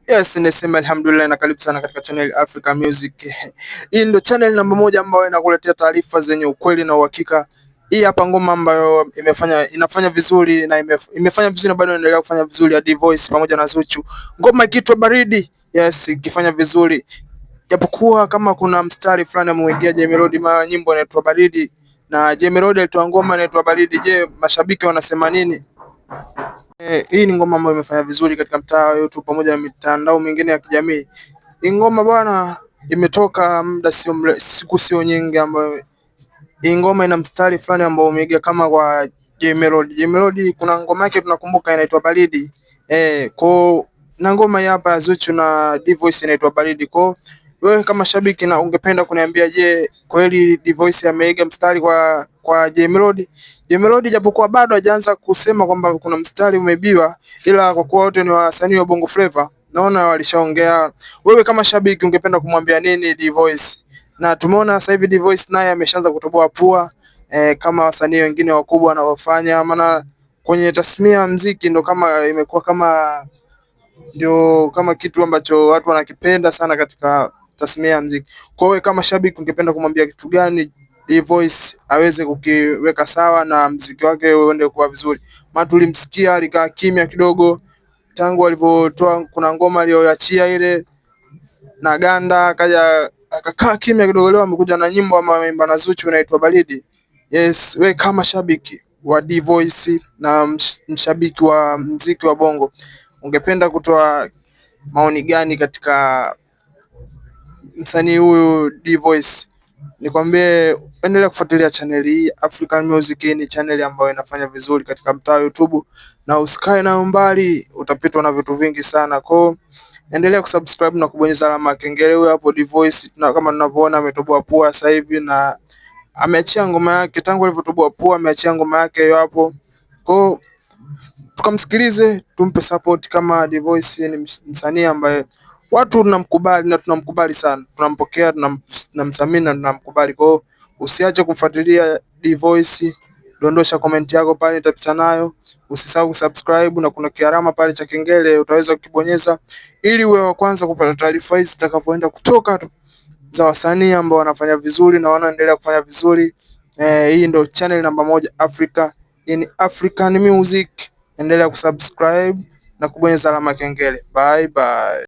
Yes, niseme alhamdulillah na karibu sana katika channel Africa Music. Hii ndio channel namba moja ambayo inakuletea taarifa zenye ukweli na uhakika. Hii hapa ngoma ambayo inafanya vizuri na imefanya vizuri na bado inaendelea kufanya vizuri ya D-Voice pamoja na Zuchu. Ngoma ikiitwa Baridi. Yes, ikifanya vizuri. Japokuwa kama kuna mstari fulani ameingia Jay Melody, mara nyimbo inaitwa Baridi na Jay Melody alitoa ngoma inaitwa Baridi. Je, mashabiki wanasema nini? Hii ni ngoma ambayo imefanya vizuri katika mtaa wa YouTube pamoja na mitandao mingine ya kijamii. Hii ngoma bwana imetoka muda siku sio nyingi, ambayo hii ngoma ina mstari fulani ambao umeiga kama kwa Jay Melody. Jay Melody kuna ngoma yake tunakumbuka inaitwa Baridi. Na ngoma hii hapa Zuchu na D-Voice inaitwa Baridi. Wewe kama shabiki na ungependa kuniambia, je, kweli D-Voice ameiga mstari kwa Jay Melody? Jay Melody japokuwa bado hajaanza kusema kwamba kuna mstari umebiwa, ila kwa kuwa wote ni wasanii wa Bongo Flava naona walishaongea. Wewe kama shabiki ungependa kumwambia nini D-Voice? Na tumeona sasa hivi D-Voice naye ameshaanza kutoboa pua kama wasanii wengine wakubwa wanaofanya, maana kwenye tasnia ya muziki ndo kama imekuwa kama kitu ambacho watu wanakipenda sana katika tasnia ya muziki. Kwa hiyo kama shabiki ungependa kumwambia kitu gani D-Voice aweze kukiweka sawa na muziki wake uende kuwa vizuri? Maana tulimsikia alikaa kimya kidogo tangu alivyotoa, kuna ngoma aliyoachia ile na Ganda, akaja akakaa kimya kidogo. Leo amekuja na nyimbo ama ameimba na Zuchu inaitwa Baridi. Yes, we kama shabiki wa D-Voice na mshabiki wa muziki wa Bongo, ungependa kutoa maoni gani katika msanii huyu D-Voice? Nikwambie endelea kufuatilia channel hii African Music. Hii ni channel ambayo inafanya vizuri katika mtaa wa YouTube, na usikae na umbali, utapitwa na vitu vingi sana. Endelea kusubscribe na kubonyeza alama ya kengele. Huyo hapo D-Voice na kama tunavyoona ametoboa pua sasa hivi na ameachia ngoma yake. Tangu alivyotoboa pua ameachia ngoma yake hiyo hapo. Tukamsikilize, tumpe support. Kama D-Voice ni msanii ambaye watu tunamkubali na tunamkubali sana, tunampokea, tunamthamini na tunamkubali. Usiache kumfuatilia D-Voice, dondosha comment yako pale nitapita nayo. Usisahau kusubscribe na kuna kialama pale cha kengele utaweza kukibonyeza ili uwe wa kwanza kupata taarifa hizi zitakapoenda kutoka za wasanii ambao wanafanya vizuri na wanaendelea kufanya vizuri. Hii ndio channel namba moja Africa, yani African Music. Endelea kusubscribe na kubonyeza alama kengele. Bye bye.